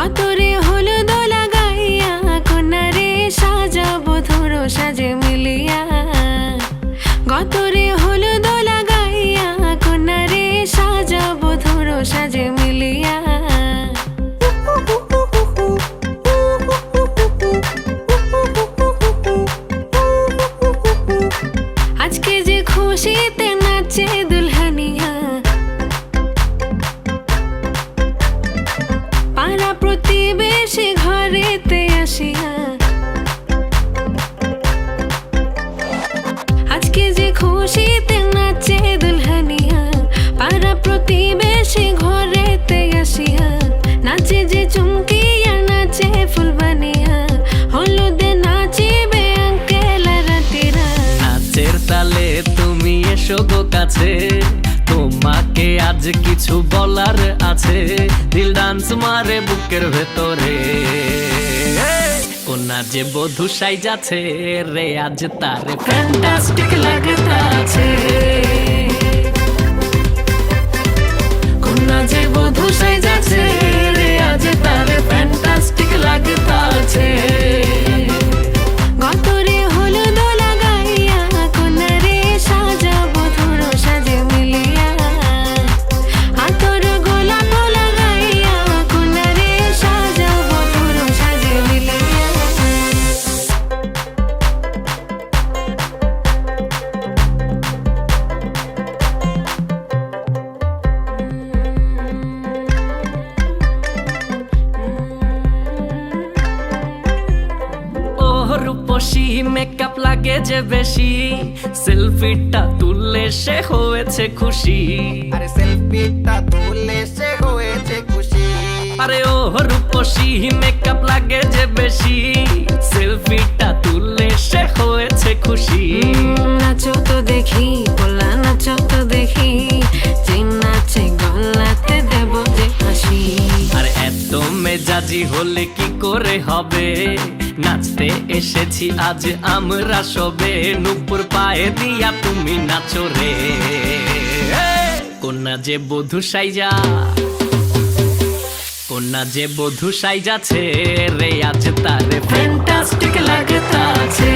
গতরে হলুদ লাগাইয়া কন্যারে সাজাবো ধরো সাজে মিলিয়া। গতরে হলুদ লাগাইয়া কন্যারে সাজাবো ধরো সাজে মিলিয়া। আজকে যে খুশিতে নাচে দুলহানিয়া, পাড়া প্রতিবেশী ঘরেতে আসিয়া। আজকে যে খুশিতে নাচে দুলহানিয়া, পাড়া প্রতিবেশী ঘরেতে আসিয়া। নাচে যে চুমকিয়া নাচে ফুলবানিয়া, হলুদে নাচিবে আঙ্কেল রাতিরা। নাচের তালে তুমি এসো গো কাছে, তোমাকে আজ কিছু বলার আছে। দিল ডান্স মারে বুকের ভেতরে, কোনা যে বধূ সাইজাছে রে আজ তারে ফ্যান্টাস্টিক লাগতাছে। কোনা যে বধূ সাইজাছে রে আজ তারে ফ্যান্টাস্টিক লাগতাছে। গতরে হলুদ লাগাইয়া কন্যারে সাজাবো ধরো সাজে মিলিয়া। আতর গোলাপ লাগাইয়া কন্যারে সাজাবো ধরো সাজে মিলিয়া। রূপসী মেকআপ লাগে যে বেশি, সেলফিটা তুললে সে হয়েছে খুশি। আরে সেলফিটা তুললে সে হয়েছে খুশি। আরে ও রূপসী মেকআপ লাগে যে বেশি, সেলফিটা তুললে সে হয়েছে খুশি। নাচো তো দেখি বলা, নাচো তো দেখি, যে নাচে গলাতে দেব যে হাসি। আর এত মেজাজি হলে কি করে হবে, নাচতে এসেছি আজ আমরা সবে। নুপুর পায়ে দিয়া তুমি নাচো রে, কোনা যে বধূ সাইজা, কোনা যে বধূ সাইজাছে রে আজ তারে ফ্যান্টাস্টিক লাগতাছে।